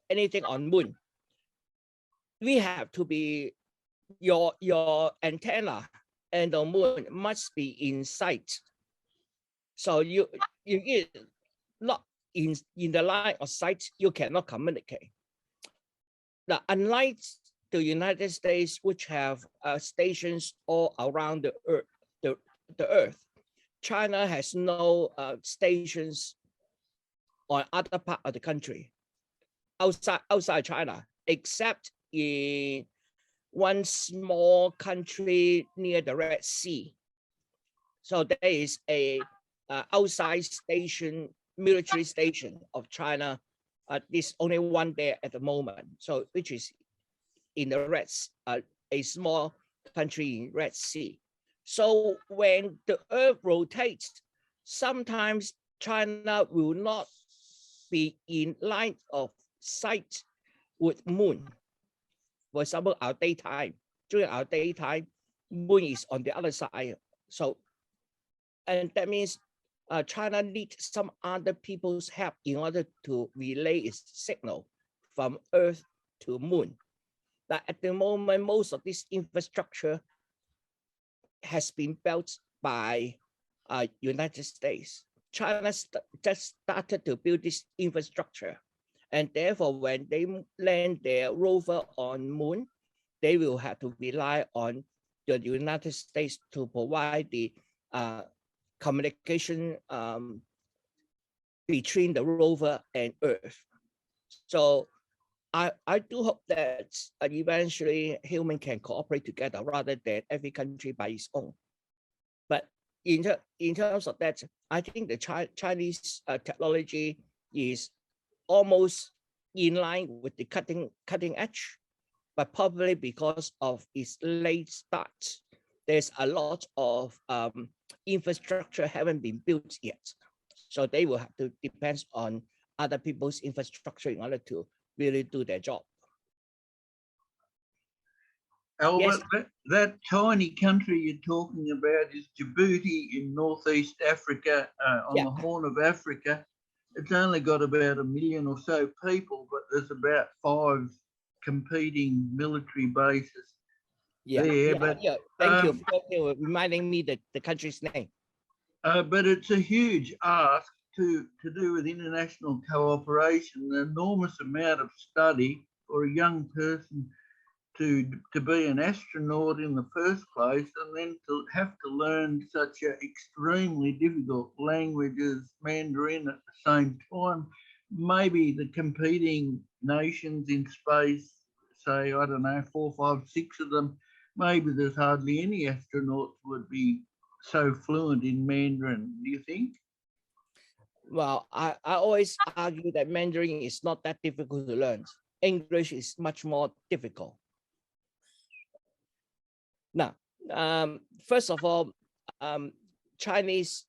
anything on moon, we have to be your antenna and the moon must be in sight. So you is not in the line of sight, you cannot communicate. Now, unlike the United States, which have stations all around the Earth, China has no stations on other part of the country outside China, except in one small country near the Red Sea. So there is a outside station, military station of China. There's only one there at the moment. So which is in the a small country in Red Sea. So when the Earth rotates, sometimes China will not be in line of sight with moon. For example, during our daytime, moon is on the other side. So, and that means China needs some other people's help in order to relay its signal from Earth to moon. But at the moment, most of this infrastructure has been built by United States. China just started to build this infrastructure. And therefore, when they land their rover on moon, they will have to rely on the United States to provide the communication between the rover and Earth. So I do hope that eventually humans can cooperate together rather than every country by its own. But in terms of that, I think the Chinese technology is almost in line with the cutting edge, but probably because of its late start, there's a lot of infrastructure haven't been built yet. So they will have to depend on other people's infrastructure in order to really do their job. Albert, that tiny country you're talking about is Djibouti in Northeast Africa, on the Horn of Africa. It's only got about 1 million or so people, but there's about 5 competing military bases there. Thank you for reminding me the country's name. But it's a huge ask to do with international cooperation, an enormous amount of study for a young person to be an astronaut in the first place, and then to have to learn such an extremely difficult language as Mandarin at the same time. Maybe the competing nations in space, say, I don't know, 4, 5, 6 of them, maybe there's hardly any astronauts would be so fluent in Mandarin, do you think? Well, I always argue that Mandarin is not that difficult to learn. English is much more difficult. Now, first of all, Chinese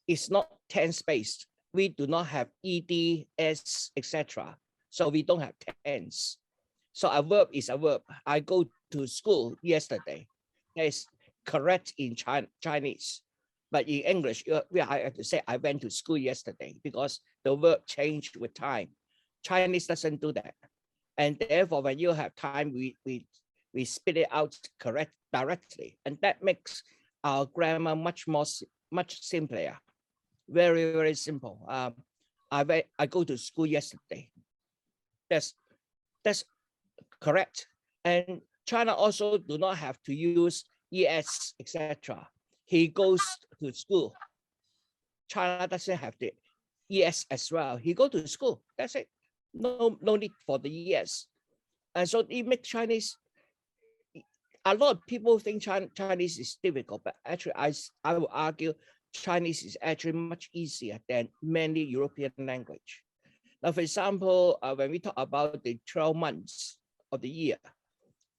is not tense-based. We do not have ed, s, etc. So we don't have tense. So a verb is a verb. I go to school yesterday. That is correct in Chinese. But in English, I have to say I went to school yesterday because the verb changed with time. Chinese doesn't do that. And therefore, when you have time, we spit it out directly. And that makes our grammar much simpler. Very, very simple. I go to school yesterday. That's correct. And China also do not have to use es, etc. He goes to school. China doesn't have the es as well. He go to school. That's it. No need for the es. And so it makes Chinese. A lot of people think Chinese is difficult, but actually, I will argue Chinese is actually much easier than many European language. Now, for example, when we talk about the 12 months of the year,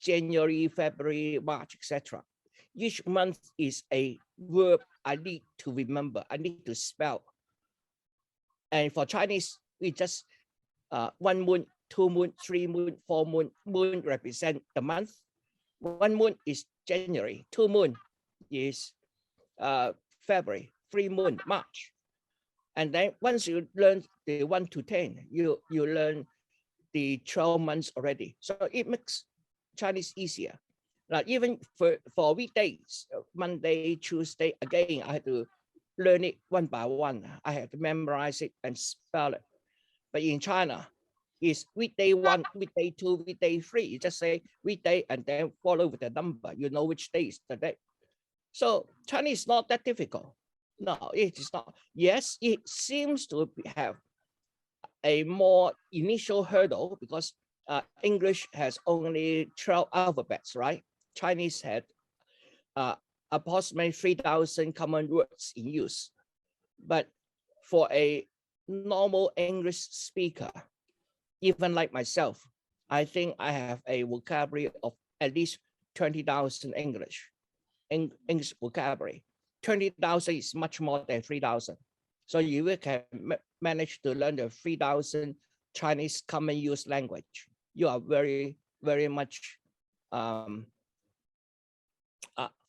January, February, March, etc. Each month is a verb I need to remember, I need to spell. And for Chinese, we just 1 moon, 2 moon, 3 moon, 4 moon. Moon represent the month. 1 moon is January, 2 moon is February, 3 moon, March. And then once you learn the 1 to 10, you learn the 12 months already. So it makes Chinese easier. Like even for weekdays, Monday, Tuesday, again, I had to learn it one by one. I had to memorize it and spell it. But in China, it's weekday 1, weekday 2, weekday 3. You just say weekday and then follow with the number. You know which day is the day. So Chinese is not that difficult. No, it is not. Yes, it seems to have a more initial hurdle because English has only 12 alphabets, right? Chinese had approximately 3,000 common words in use. But for a normal English speaker, even like myself, I think I have a vocabulary of at least 20,000 English vocabulary. 20,000 is much more than 3,000. So you can manage to learn the 3,000 Chinese common use language. You are very, very much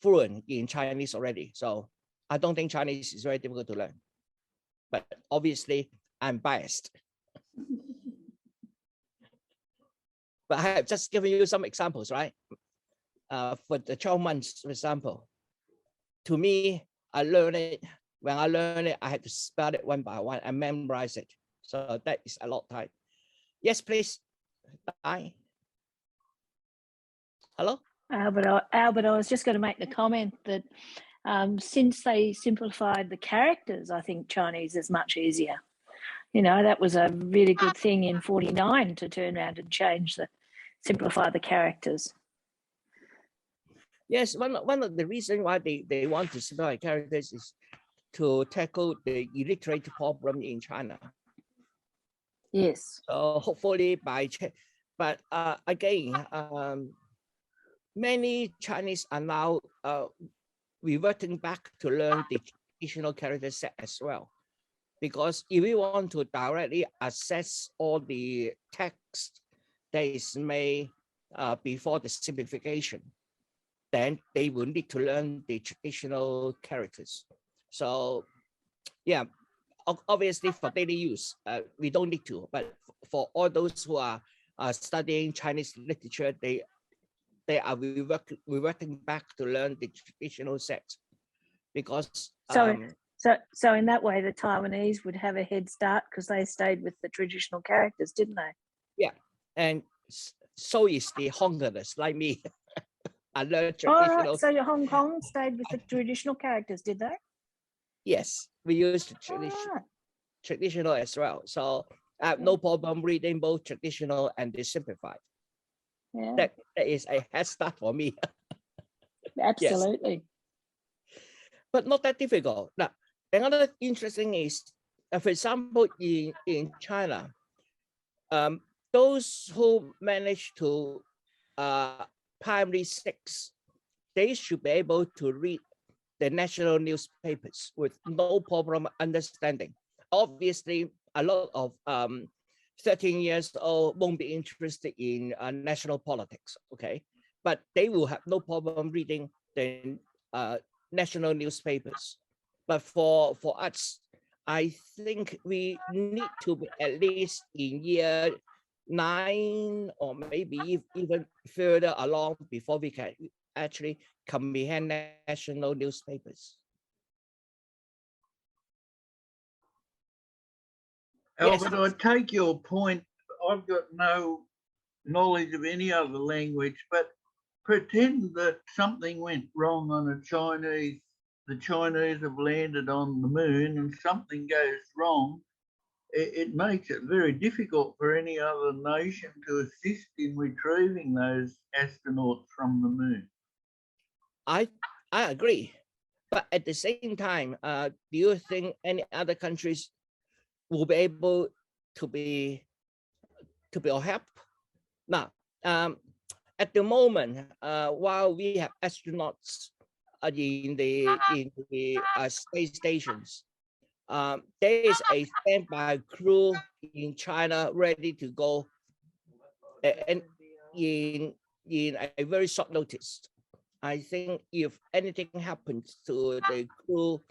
fluent in Chinese already. So I don't think Chinese is very difficult to learn. But obviously, I'm biased. But I have just given you some examples, right? For the 12 months, for example, to me, I learned it. When I learned it, I had to spell it one by one and memorize it. So that is a lot of time. Yes, please. Hi. Hello? Albert, I was just going to make the comment that since they simplified the characters, I think Chinese is much easier. You know, that was a really good thing in 49 to turn around and simplify the characters. Yes, one of the reasons why they want to simplify characters is to tackle the illiterate problem in China. Yes. So hopefully but again, many Chinese are now reverting back to learn the traditional character set as well. Because if we want to directly access all the text that is made before the simplification, then they will need to learn the traditional characters. So yeah, obviously for daily use, we don't need to, but for all those who are studying Chinese literature, they are reverting back to learn the traditional set. Because so in that way, the Taiwanese would have a head start because they stayed with the traditional characters, didn't they? Yeah, and so is the Hong Kongers like me. I learned traditional. All right, so your Hong Kong stayed with the traditional characters, did they? Yes, we use the traditional as well. So I have no problem reading both traditional and the simplified. Yeah. That is a head start for me. Absolutely. Yes. But not that difficult. Now, another interesting is, for example, in China, those who manage to primary 6, they should be able to read the national newspapers with no problem understanding. Obviously, a lot of 13 years old won't be interested in national politics, okay? But they will have no problem reading the national newspapers. But for us, I think we need to be at least in year 9 or maybe even further along before we can actually comprehend national newspapers. Albert, Yes. I take your point. I've got no knowledge of any other language, but pretend that something went wrong on the Chinese have landed on the moon and something goes wrong. It makes it very difficult for any other nation to assist in retrieving those astronauts from the moon. I agree. But at the same time, do you think any other countries will be able to be of help? Now, at the moment, while we have astronauts in the space stations, there is a standby crew in China ready to go, and in a very short notice. I think if anything happens to the crew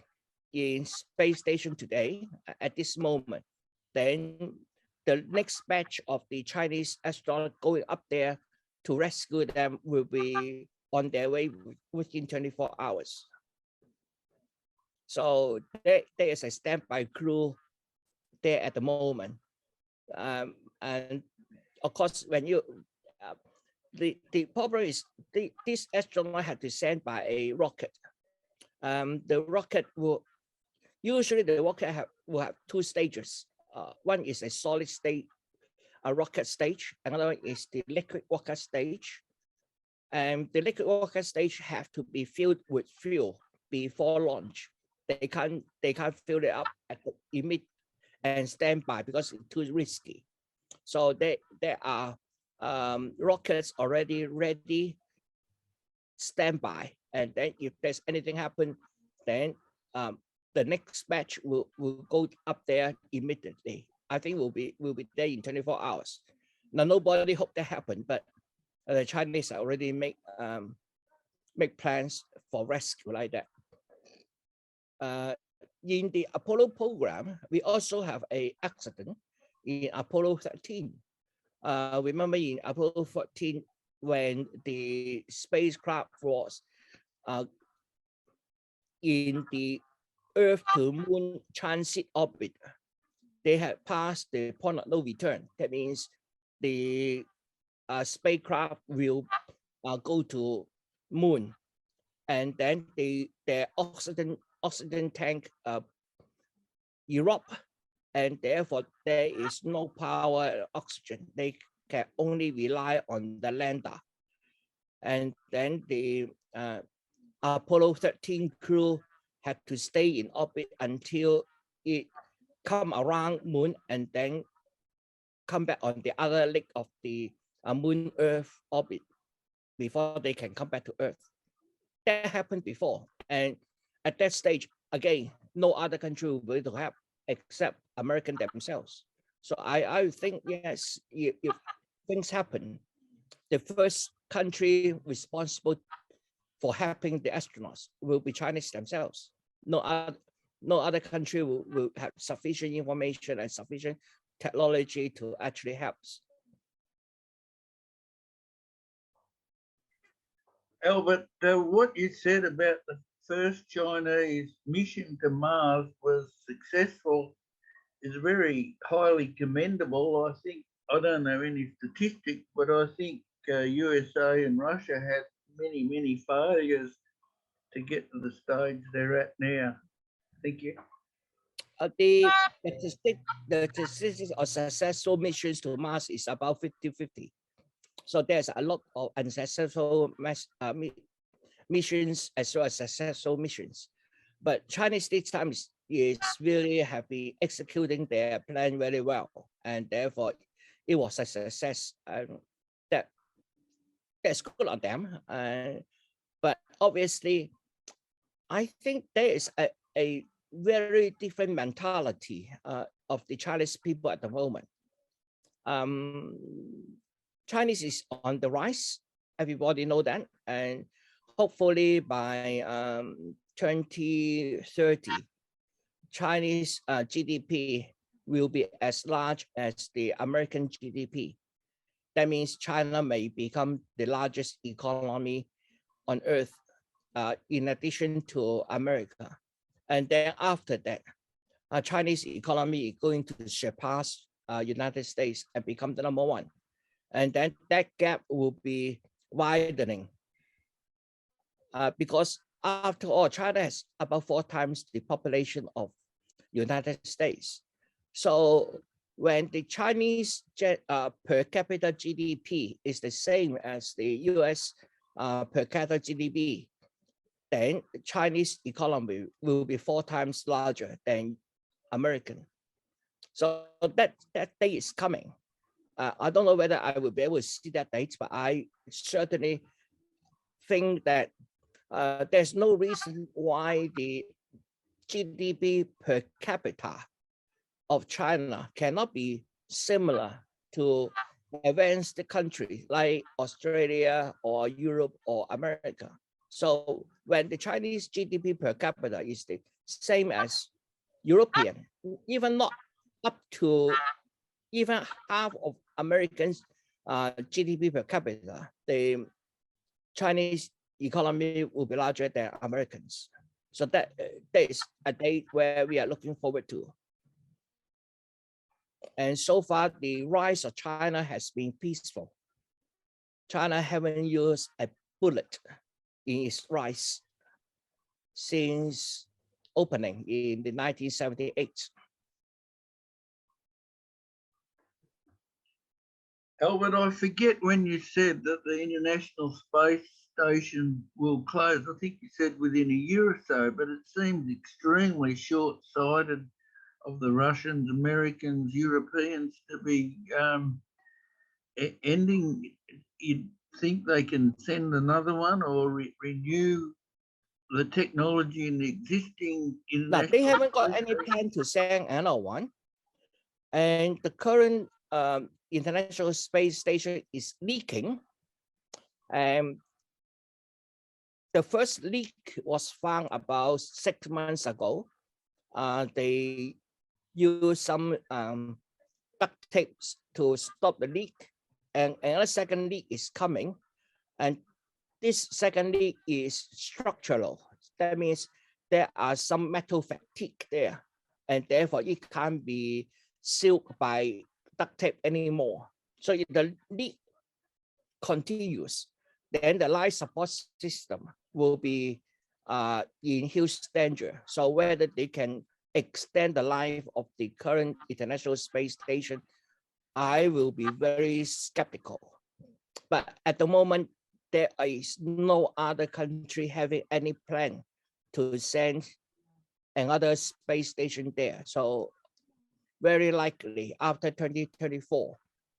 in space station today, at this moment, then the next batch of the Chinese astronaut going up there to rescue them will be on their way within 24 hours. So there is a standby crew there at the moment. And of course, when you, the problem is this astronaut had to send by a rocket. The rocket will, usually the rocket will have two stages. One is a solid state, a rocket stage. Another one is the liquid rocket stage. And the liquid rocket stage have to be filled with fuel before launch. They can't fill it up at the immediate and stand by because it's too risky. So there are rockets already ready, standby, and then if there's anything happen, then the next batch will go up there immediately. I think we'll be there in 24 hours. Now nobody hope that happen, but the Chinese already make plans for rescue like that. In the Apollo program, we also have an accident in Apollo 13. Remember in Apollo 14 when the spacecraft was in the Earth to Moon transit orbit, they had passed the point of no return. That means the spacecraft will go to Moon, and then their oxygen tank erupt, and therefore there is no power oxygen. They can only rely on the lander. And then the Apollo 13 crew had to stay in orbit until it come around Moon and then come back on the other leg of the Moon Earth orbit before they can come back to Earth. That happened before, and at that stage, again, no other country will be able to help except American themselves. So I think, yes, if things happen, the first country responsible for helping the astronauts will be Chinese themselves. No other country will have sufficient information and sufficient technology to actually help. Albert, what you said about the first Chinese mission to Mars was successful is very highly commendable. I think, I don't know any statistics, but I think USA and Russia had many, many failures to get to the stage they're at now. Thank you. The statistics of successful missions to Mars is about 50-50. So there's a lot of unsuccessful missions as well as successful missions. But Chinese this time is really have been executing their plan very well, and therefore it was a success. That's good on them. But obviously, I think there is a very different mentality of the Chinese people at the moment. Chinese is on the rise. Everybody know that, and hopefully by 2030, Chinese GDP will be as large as the American GDP. That means China may become the largest economy on earth, in addition to America. And then after that, Chinese economy is going to surpass United States and become the #1. And then that gap will be widening because after all, China has about 4 times the population of United States. So when the Chinese per capita GDP is the same as the US per capita GDP, then the Chinese economy will be 4 times larger than American. So that day is coming. I don't know whether I will be able to see that date, but I certainly think that there's no reason why the GDP per capita of China cannot be similar to advanced countries like Australia or Europe or America. So when the Chinese GDP per capita is the same as European, even not up to even half of Americans' GDP per capita, the Chinese economy will be larger than Americans. So that is a date where we are looking forward to. And so far, the rise of China has been peaceful. China haven't used a bullet in its rise since opening in the 1978. Albert, I forget when you said that the International Space Station will close. I think you said within a year or so, but it seems extremely short-sighted of the Russians, Americans, Europeans to be ending. You'd think they can send another one or renew the technology in the existing Now, they haven't got any plan to send another one. And the current International Space Station is leaking. And the first leak was found about 6 months ago. They used some duct tapes to stop the leak. And another second leak is coming. And this second leak is structural. That means there are some metal fatigue there. And therefore, it can't be sealed by duct tape anymore. So if the leak continues, then the life support system will be in huge danger. So whether they can extend the life of the current International Space Station, I will be very skeptical. But at the moment, there is no other country having any plan to send another space station there. So very likely after 2024,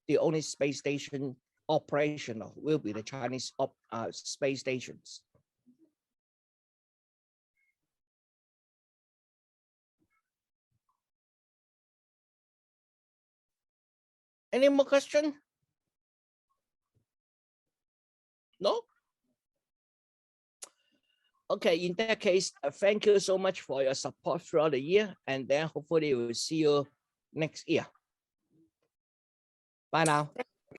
the only space station operational will be the Chinese space stations. Any more questions? No? Okay, in that case, thank you so much for your support throughout the year, and then hopefully we'll see you next year. Bye now.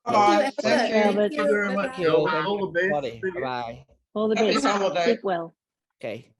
Bye. Thank you. Albert. Thank you very much, Thank you. Albert. Thank All you, the best. everybody. to you. Bye-bye. All the Happy best. summer day. Sleep well. Okay.